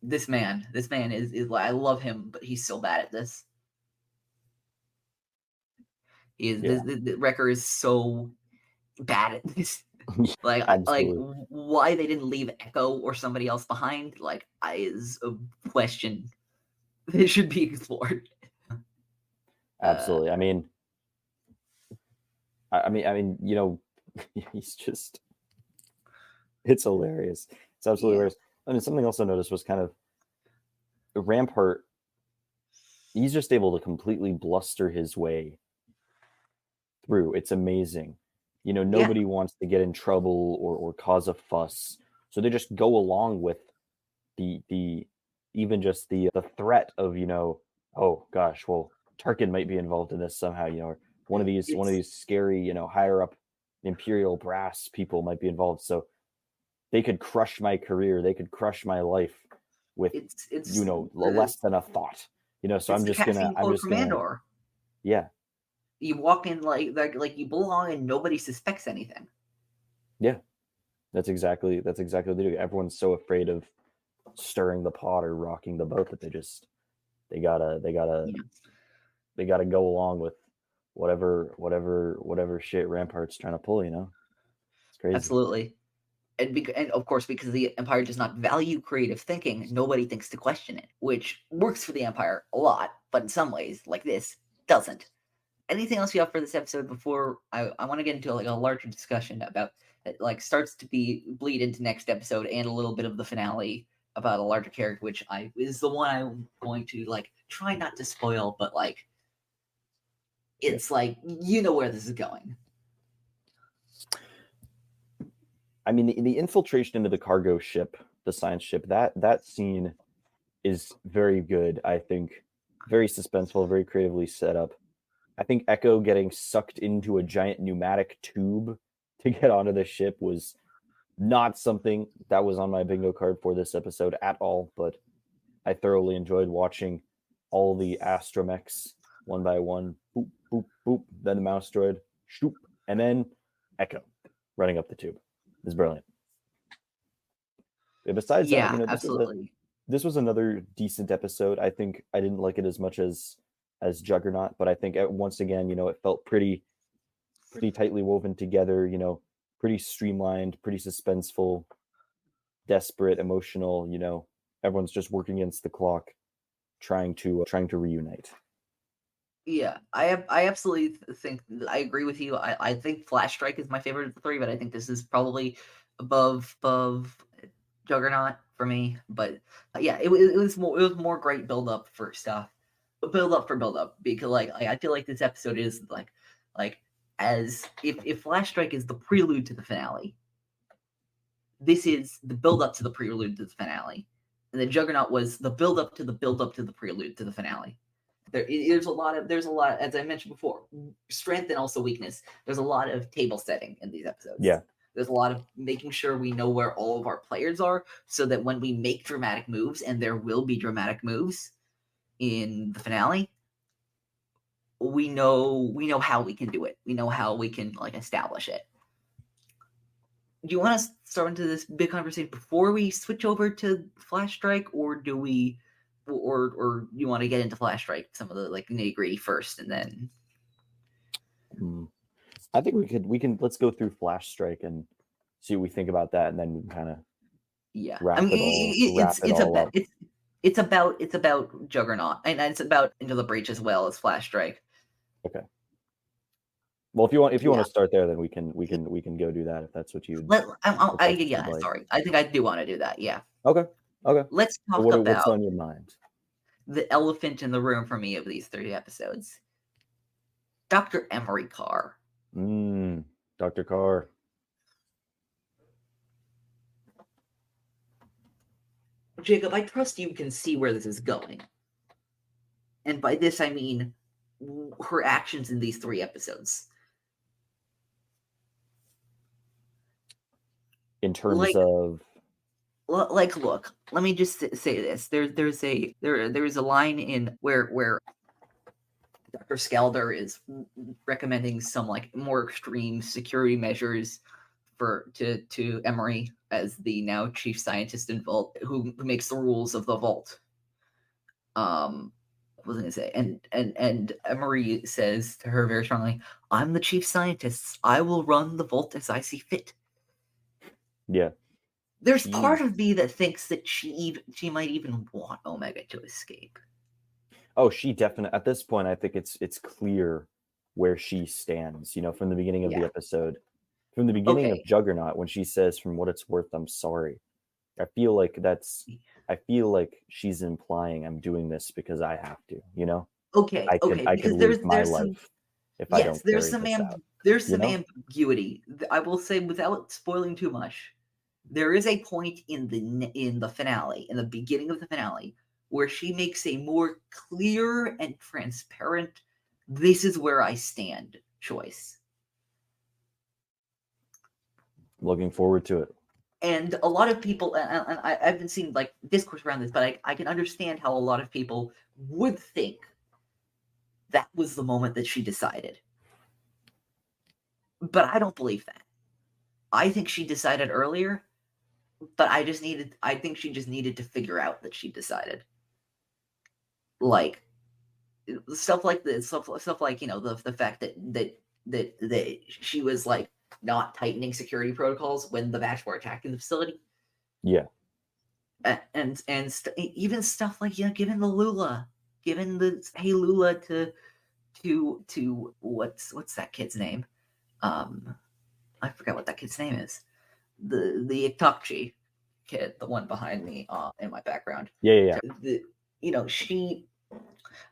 This man is I love him, but he's so bad at this. He is the Wrecker is so bad at this. Like why they didn't leave Echo or somebody else behind, is a question that should be explored. Absolutely. I mean, he's just, it's hilarious. It's absolutely hilarious. I mean, something else I noticed was kind of Rampart. He's just able to completely bluster his way through. It's amazing. Nobody wants to get in trouble or cause a fuss, so they just go along with the even just the threat of oh gosh, well, Tarkin might be involved in this somehow, or one of these scary higher up Imperial brass people might be involved, so they could crush my career, they could crush my life with less than a thought, so I'm just gonna yeah. You walk in like you belong and nobody suspects anything. Yeah, that's exactly what they do. Everyone's so afraid of stirring the pot or rocking the boat that they gotta go along with whatever shit Rampart's trying to pull. It's crazy. Absolutely, and of course, because the Empire does not value creative thinking, nobody thinks to question it, which works for the Empire a lot, but in some ways, like this, doesn't. Anything else you have for this episode before I want to get into a larger discussion about starts to bleed into next episode and a little bit of the finale about a larger character, which is the one I'm going to try not to spoil, but it's where this is going. I mean, the infiltration into the cargo ship, the science ship, that scene is very good. I think very suspenseful, very creatively set up. I think Echo getting sucked into a giant pneumatic tube to get onto the ship was not something that was on my bingo card for this episode at all, but I thoroughly enjoyed watching all the astromechs one by one, boop, boop, boop, then the mouse droid, shoop, and then Echo running up the tube. It's brilliant. And besides that, absolutely. This was another decent episode. I think I didn't like it as much as Juggernaut, but I think once again, it felt pretty tightly woven together, pretty streamlined, pretty suspenseful, desperate, emotional, everyone's just working against the clock, trying to reunite. Yeah, I absolutely think I agree with you. I think Flash Strike is my favorite of the three, but I think this is probably above Juggernaut for me. But it was more great build up for stuff. Build up because I feel like this episode is as if Flash Strike is the prelude to the finale, this is the build up to the prelude to the finale, and the Juggernaut was the build up to the prelude to the finale. There's a lot, as I mentioned before, strength and also weakness. There's a lot of table setting in these episodes. Yeah. There's a lot of making sure we know where all of our players are, so that when we make dramatic moves, and there will be dramatic moves in the finale, we know how we can do it. We know how we can establish it. Do you want to start into this big conversation before we switch over to Flash Strike, or do we, or you want to get into Flash Strike, some of the nitty gritty first, and then? I think we can let's go through Flash Strike and see what we think about that, and then we can kind of wrap it all up. It's about Juggernaut, and it's about Into the Breach as well as Flash Strike. Okay. Well, if you want to start there, then we can go do that if that's what you. Sorry, I think I do want to do that. Yeah. Okay. Let's talk about what's on your mind. The elephant in the room for me of these 30 episodes. Dr. Emery Carr. Dr. Carr. Jacob, I trust you can see where this is going. And by this, I mean her actions in these 3 episodes. In terms of like, look, let me just say this. There's a line in where Dr. Skelder is recommending some like more extreme security measures to Emery as the now chief scientist in Vault, who makes the rules of the Vault. What was I gonna say? And Emery says to her very strongly, "I'm the chief scientist. I will run the Vault as I see fit." Yeah. There's part of me that thinks that she might even want Omega to escape. Oh, she definitely. At this point, I think it's clear where she stands. You know, from the beginning of the episode, from the beginning of Juggernaut, when she says, "From what it's worth, I'm sorry." I feel like she's implying I'm doing this because I have to. You know. I could lose my life if I don't carry this out. There's some ambiguity. I will say, without spoiling too much, there is a point in the finale, in the beginning of the finale, where she makes a more clear and transparent, "This is where I stand" choice. Looking forward to it. And a lot of people, and I've been seeing like discourse around this, but I can understand how a lot of people would think that was the moment that she decided. But I don't believe that. I think she decided earlier, but I think she just needed to figure out that she decided. Like stuff like this, stuff like, you know, the fact that she was like not tightening security protocols when the Batch were attacking the facility. Yeah. And even stuff like, you know, giving the hey Lula to what's that kid's name? I forgot what that kid's name is. The Iktakchi kid, the one behind me in my background. Yeah. You know,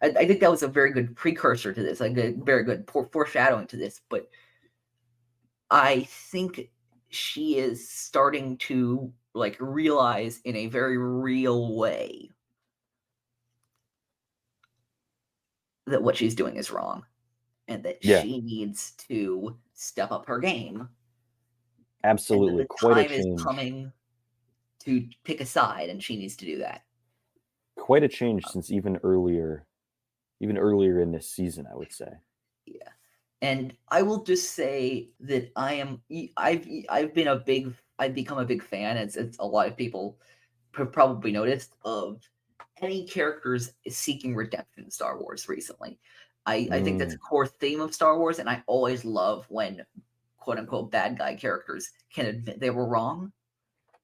I think that was a very good precursor to this, like a very good foreshadowing to this. But I think she is starting to like realize in a very real way that what she's doing is wrong, and that she needs to step up her game. Absolutely, and quite a change. Time is coming to pick a side, and she needs to do that. Quite a change since even earlier in this season, I would say. Yeah, and I will just say that I've become a big fan, as a lot of people have probably noticed, of any characters seeking redemption in Star Wars recently. I think that's a core theme of Star Wars, and I always love when quote-unquote bad guy characters can admit they were wrong,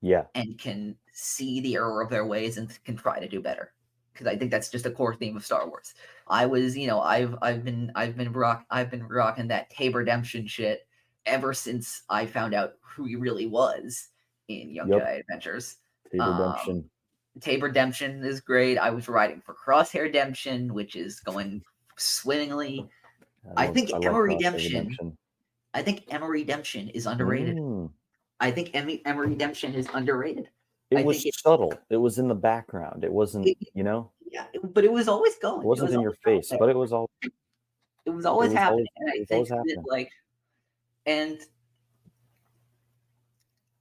and can see the error of their ways and can try to do better. Because I think that's just a core theme of Star Wars. I've been rocking that Emeriedemption shit ever since I found out who he really was in Young Jedi Adventures. Emeriedemption is great. I was writing for Crosshair Redemption, which is going swimmingly. I think Emeriedemption is underrated. I think Emeriedemption is underrated. It was subtle. It was in the background. It wasn't, you know. Yeah, but it was always going. It wasn't in your face, but it was all. It was always happening, and I think that like, and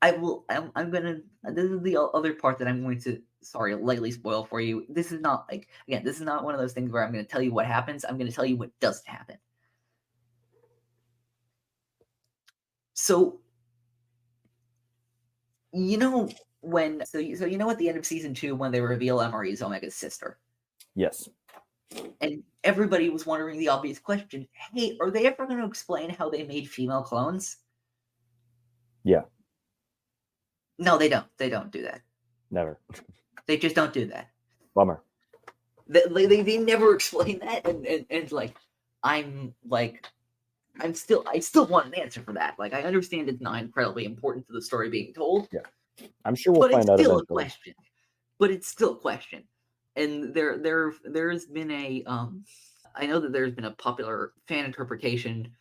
I'm gonna. This is the other part that I'm going to lightly spoil for you. This is not this is not one of those things where I'm going to tell you what happens. I'm going to tell you what doesn't happen. So, you know you know at the end of season 2 when they reveal Emery is Omega's sister. Yes. And everybody was wondering the obvious question: hey, are they ever going to explain how they made female clones? Yeah. No, they don't. They don't do that. Never. They just don't do that. Bummer. They never explain that, and like I still want an answer for that. Like, I understand it's not incredibly important to the story being told. Yeah, I'm sure we'll find out eventually. But it's still a question. But it's still a question. And there's been a I know that there's been a popular fan interpretation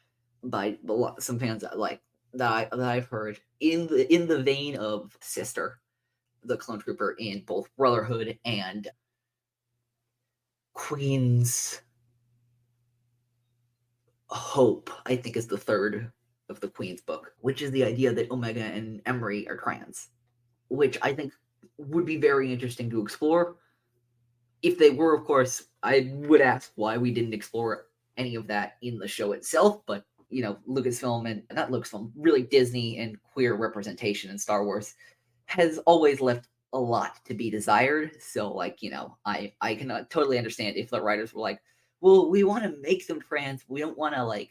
by some fans that I've heard in the vein of Sister, the clone trooper in both Brotherhood and Queen's Hope, I think, is the third of the Queen's book, which is the idea that Omega and Emery are trans, which I think would be very interesting to explore. If they were, of course, I would ask why we didn't explore any of that in the show itself, but, you know, Lucasfilm and, not Lucasfilm, really Disney and queer representation in Star Wars has always left a lot to be desired. So, like, you know, I can totally understand if the writers were like, well, we want to make them trans, we don't want to, like,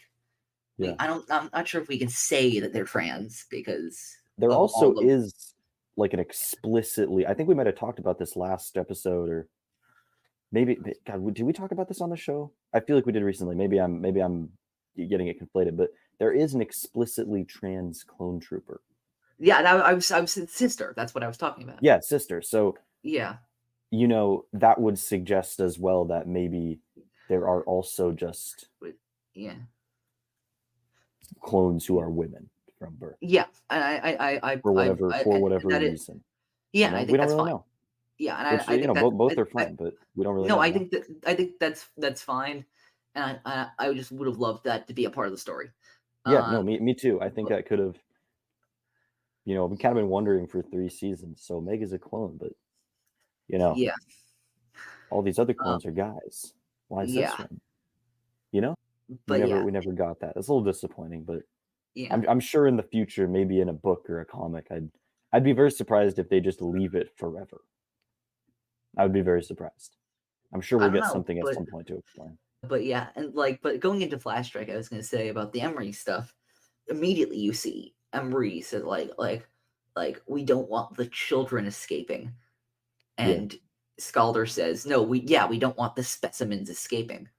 Yeah. I'm not sure if we can say that they're trans, because There of also all the- is like an explicitly, I think we might have talked about this last episode, or maybe, God, did we talk about this on the show? I feel like we did recently. Maybe I'm getting it conflated, but there is an explicitly trans clone trooper. Yeah, and I was sister. That's what I was talking about. Yeah, sister. So Yeah, you know, that would suggest as well that maybe there are also just yeah, clones who are women from birth yeah. And I for whatever that is- reason. yeah, You and know, I we think don't that's really fine. know. Yeah, and Which, I you think know, that both I- are fine, but we don't really no, know. I think that's fine, and I just would have loved that to be a part of the story. Yeah, no, me too. I think that could have, you know, we kind of been wondering for 3 seasons. So Mega's a clone, but you know, Yeah, all these other clones are guys. Why is yeah. this one? You know, but we never got that. It's a little disappointing, but yeah. I'm sure in the future, maybe in a book or a comic, I'd be very surprised if they just leave it forever. I would be very surprised. I'm sure I we'll don't get know, something at but- some point to explain. But yeah, and but going into Flash Strike, I was gonna say about the Emery stuff. Immediately, you see Emery said like we don't want the children escaping, and Scalder says no, we don't want the specimens escaping.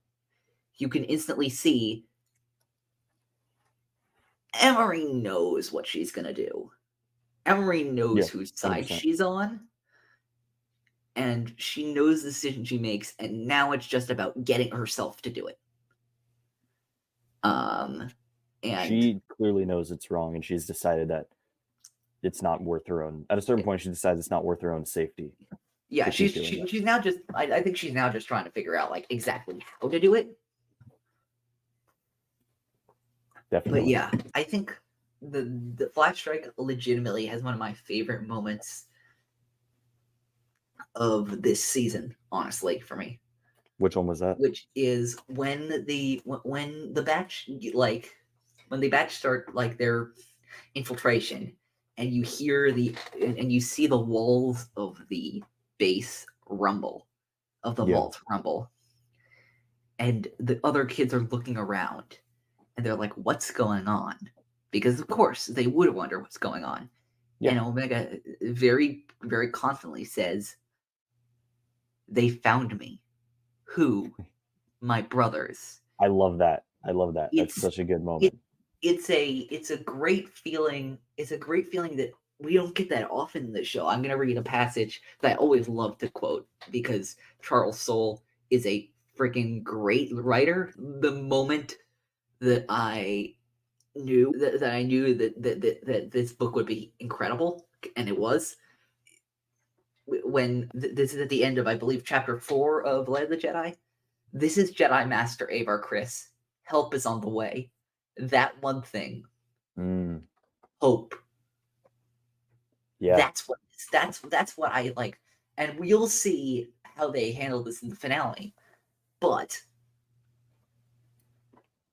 You can instantly see Emery knows what she's gonna do. Emery knows Yeah, whose side 100%. she's on, and she knows the decision she makes, and now it's just about getting herself to do it. And She clearly knows it's wrong, and she's decided that it's not worth her own. At a certain point, she decides it's not worth her own safety. yeah, to keep doing that. she's now just. I think she's now just trying to figure out like exactly how to do it. Definitely. But yeah, I think the Flash Strike legitimately has one of my favorite moments of this season, honestly, for me. Which one was that? Which is when the batch when the batch start like their infiltration, and you hear and you see the walls of the base rumble, of the vault rumble, and the other kids are looking around, and they're like, "What's going on?" Because of course they would wonder what's going on. Yeah. And Omega very, very confidently says, "They found me." Who? My brothers. I love that. That's such a good moment. It's a great feeling. It's a great feeling that we don't get that often in the show. I'm gonna read a passage that I always love to quote because Charles Soule is a freaking great writer. The moment that I knew that this book would be incredible, and it was, when this is at the end of, I believe, chapter 4 of Light of the Jedi. This is Jedi Master Avar Kriss. Help is on the way. That one thing. Hope. Yeah. That's what I like. And we'll see how they handle this in the finale. But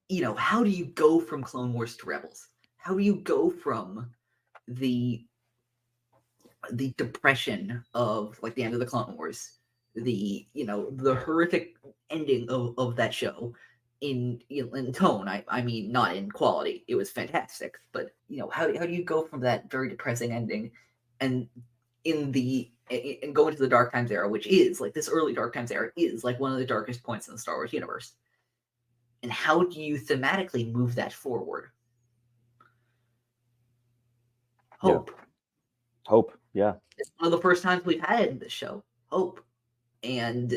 you know, how do you go from Clone Wars to Rebels? How do you go from the depression of like the end of the Clone Wars, the horrific ending of that show in tone, I mean not in quality, it was fantastic, but how do you go from that very depressing ending and go into the Dark Times era, which is like this early Dark Times era is like one of the darkest points in the Star Wars universe, and how do you thematically move that forward? Hope. Yeah. It's one of the first times we've had it in this show. Hope. And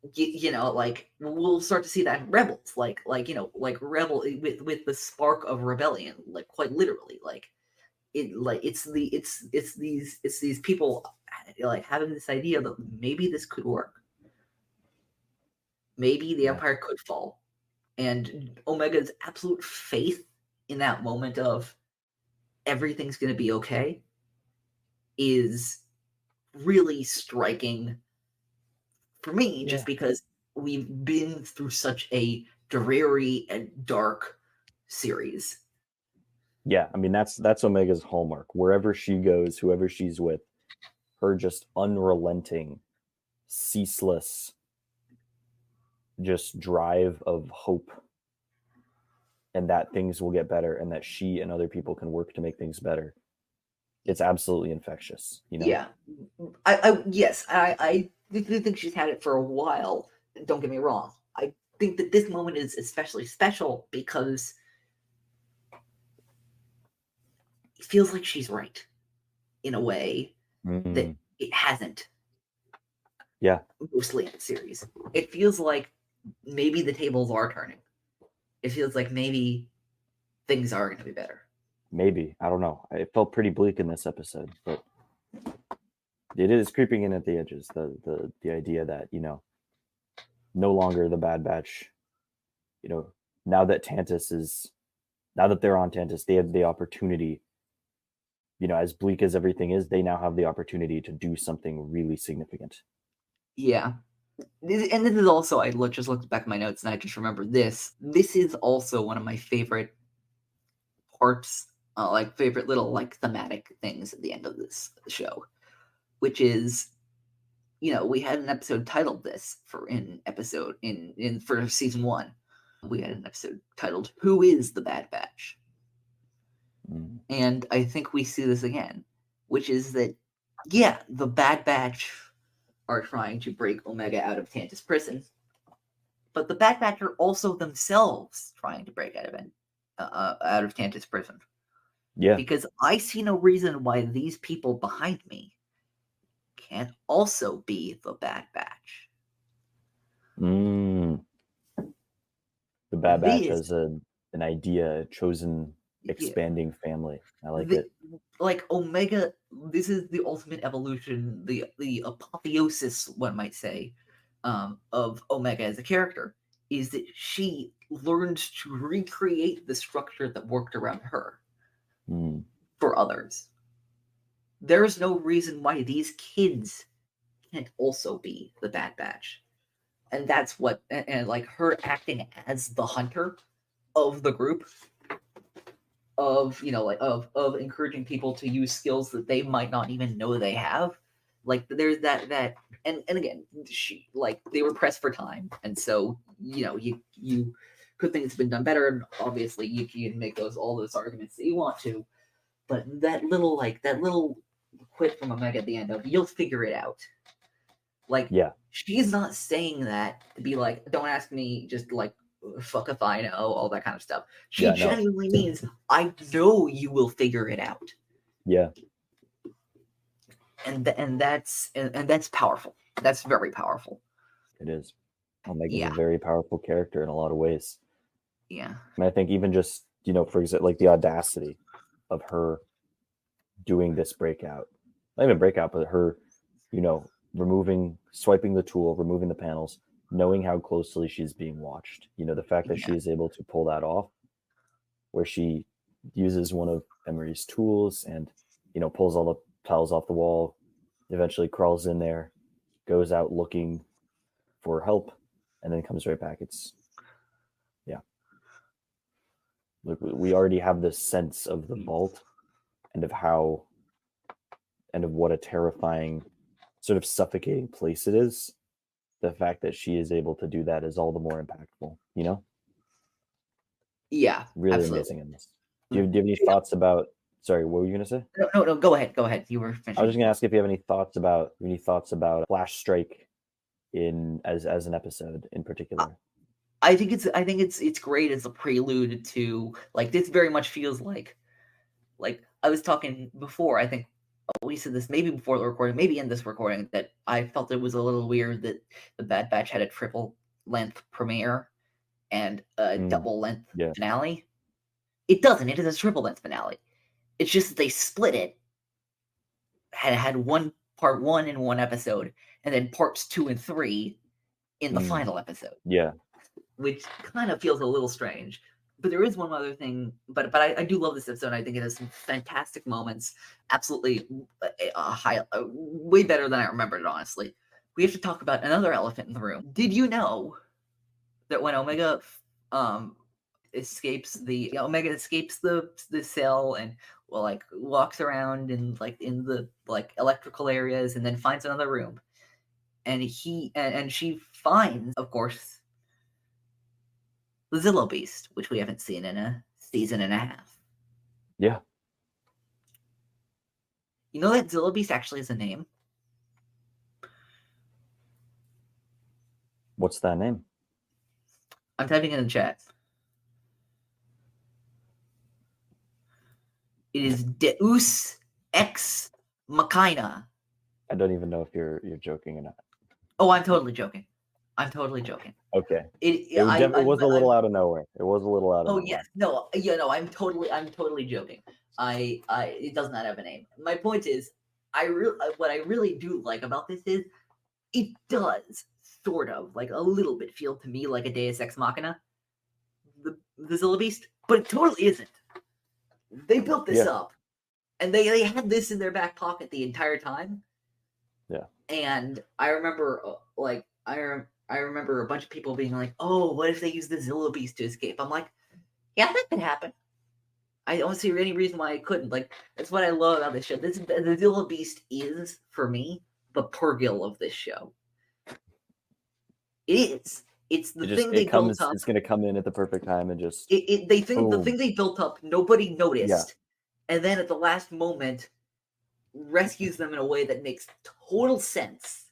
like we'll start to see that in Rebels, like Rebel with the spark of rebellion, like quite literally, like it's these people like having this idea that maybe this could work. Maybe the Empire could fall. And Omega's absolute faith in that moment of everything's going to be okay is really striking for me, just because we've been through such a dreary and dark series. Yeah, I mean that's Omega's hallmark. Wherever she goes, whoever she's with, her just unrelenting, ceaseless just drive of hope, and that things will get better, and that she and other people can work to make things better. It's absolutely infectious, you know? Yeah. I think she's had it for a while. Don't get me wrong. I think that this moment is especially special because it feels like she's right in a way that it hasn't. Yeah. Mostly in the series. It feels like maybe the tables are turning. It feels like maybe things are going to be better. Maybe. I don't know. It felt pretty bleak in this episode, but it is creeping in at the edges. The idea that, you know, no longer the Bad Batch, you know, now that they're on Tantiss, they have the opportunity, you know, as bleak as everything is, they now have the opportunity to do something really significant. Yeah. And this is also, I just looked back at my notes and I just remembered this. This is also one of my favorite parts, like favorite little like thematic things at the end of this show, which is, you know, we had an episode titled this for season 1. We had an episode titled "Who is the Bad Batch?" And I think we see this again, which is that, yeah, the Bad Batch are trying to break Omega out of Tantiss prison, but the Bad Batch are also themselves trying to break out of Tantiss prison. Yeah. Because I see no reason why these people behind me can't also be the Bad Batch. The Bad Batch as an idea, a chosen, expanding family. I like it. Like Omega, this is the ultimate evolution, the apotheosis, one might say, of Omega as a character, is that she learned to recreate the structure that worked around her for others. There's no reason why these kids can't also be the Bad Batch. And that's what, and like her acting as the hunter of the group, of, you know, like of encouraging people to use skills that they might not even know they have. Like there's that and again, she, like, they were pressed for time, and so, you know, you could think it's been done better, and obviously you can make all those arguments that you want to, but that little quip from Omega at the end of "you'll figure it out," like, yeah, she's not saying that to be like, don't ask me, just like, fuck if I know, all that kind of stuff. She genuinely means, I know you will figure it out. Yeah. And that's powerful. That's very powerful. It is. Omega's a very powerful character in a lot of ways. Yeah. And I think even just, you know, for example, like the audacity of her doing this breakout, not even breakout, but her, you know, swiping the tool, removing the panels, knowing how closely she's being watched. You know, the fact that she is able to pull that off, where she uses one of Emery's tools and, you know, pulls all the tiles off the wall, eventually crawls in there, goes out looking for help, and then comes right back. It's, yeah. Look, we already have this sense of the vault and of what a terrifying, sort of suffocating place it is. The fact that she is able to do that is all the more impactful, you know? Yeah. Really absolutely. amazing in this. Do you have any thoughts about, sorry, what were you going to say? No, go ahead. You were finishing. I was just going to ask if you have any thoughts about Flash Strike as an episode in particular. I think it's great as a prelude to, like, this very much feels like I was talking before, I think we said this maybe before the recording, maybe in this recording, that I felt it was a little weird that the Bad Batch had a triple length premiere and a double length finale. It doesn't. It is a triple length finale. It's just that they split it. Had one part 1 in one episode, and then parts 2 and 3 in the final episode. Yeah. Which kind of feels a little strange. But there is one other thing. But I do love this episode. I think it has some fantastic moments. Absolutely way better than I remembered, honestly. We have to talk about another elephant in the room. Did you know that when Omega escapes the cell and walks around and in the electrical areas and then finds another room, and she finds, of course, the Zillow Beast, which we haven't seen in a season and a half. Yeah. You know that Zillow Beast actually has a name? What's that name? I'm typing in the chat. It is Deus Ex Machina. I don't even know if you're joking or not. Oh, I'm totally joking. Okay. It was a little out of nowhere. It was a little out of nowhere. Oh yes, no, I'm totally joking. It does not have a name. My point is, what I really do like about this is, it does sort of a little bit feel to me like a Deus Ex Machina, the Zillow Beast, but it totally isn't. They built this up, and they had this in their back pocket the entire time. Yeah. And I remember, I remember a bunch of people being like, "Oh, what if they use the Zillow Beast to escape?" I'm like, "Yeah, that could happen." I don't see any reason why I couldn't. That's what I love about this show. The Zillow Beast is, for me, the Purrgil of this show. It is. It's the thing they built up. It's going to come in at the perfect time and just. The thing they built up, nobody noticed, and then at the last moment, rescues them in a way that makes total sense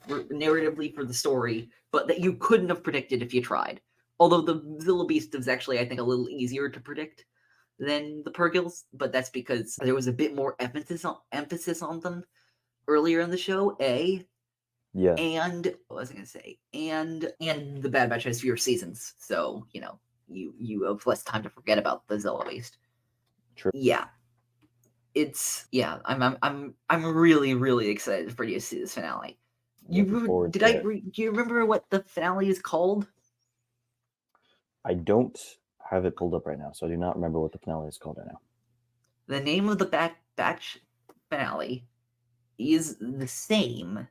narratively for the story, but that you couldn't have predicted if you tried. Although the Zillow Beast is actually, I think, a little easier to predict than the Purrgils, but that's because there was a bit more emphasis on them earlier in the show. Yeah. And what was I going to say? And the Bad Batch has fewer seasons, so you have less time to forget about the Zillow Beast. True. Yeah. I'm really, really excited for you to see this finale. Do you remember what the finale is called? I don't have it pulled up right now, so I do not remember what the finale is called right now. The name of the Bad Batch finale is the same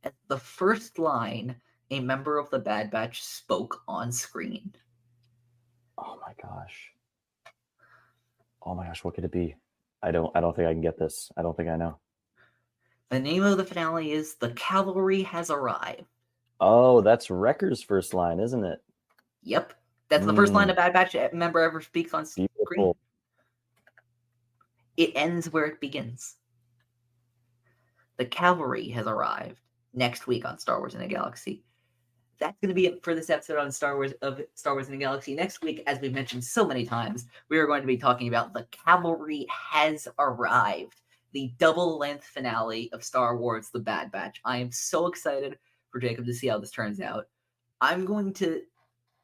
as the first line a member of the Bad Batch spoke on screen. Oh my gosh, what could it be? I don't think I can get this. I don't think I know. The name of the finale is "The Cavalry Has Arrived." Oh, that's Wrecker's first line, isn't it? Yep. That's the first line a Bad Batch member ever speaks on screen. Beautiful. It ends where it begins. The cavalry has arrived next week on Star Wars in a Galaxy. That's going to be it for this episode on Star Wars in a Galaxy. Next week, as we've mentioned so many times, we are going to be talking about The Cavalry Has Arrived, the double-length finale of Star Wars The Bad Batch. I am so excited for Jacob to see how this turns out. I'm going to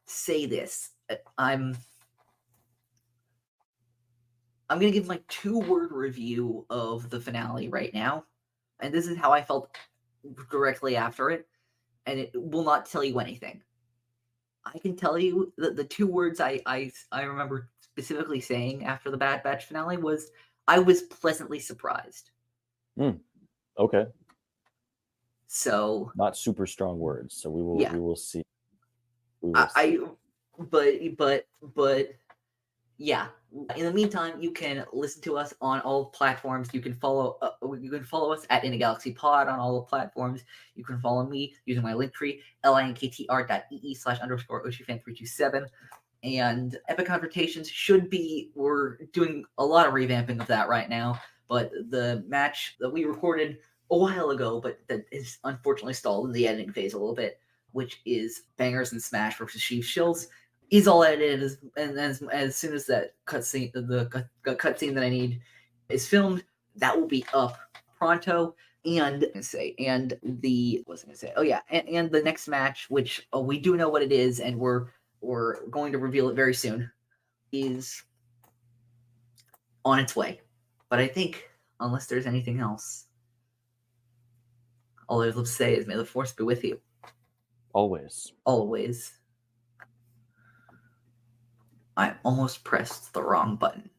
say this. I'm going to give my 2-word review of the finale right now. And this is how I felt directly after it. And it will not tell you anything. I can tell you that the 2 words I remember specifically saying after the Bad Batch finale was, I was pleasantly surprised. Okay. So not super strong words. So we will see. But yeah. In the meantime, you can listen to us on all platforms. You can follow us at In a Galaxy Pod on all the platforms. You can follow me using my link tree, linktr.ee/_oshifan327. And Epic Confrontations we're doing a lot of revamping of that right now. But the match that we recorded a while ago, but that is unfortunately stalled in the editing phase a little bit, which is Bangers and Smash versus Sheev Shills, is all edited, and as soon as that cutscene, the cutscene that I need is filmed, that will be up pronto. And the next match, which we do know what it is, and we're going to reveal it very soon, is on its way. But I think, unless there's anything else, all there's left to say is may the force be with you. Always. Always. I almost pressed the wrong button.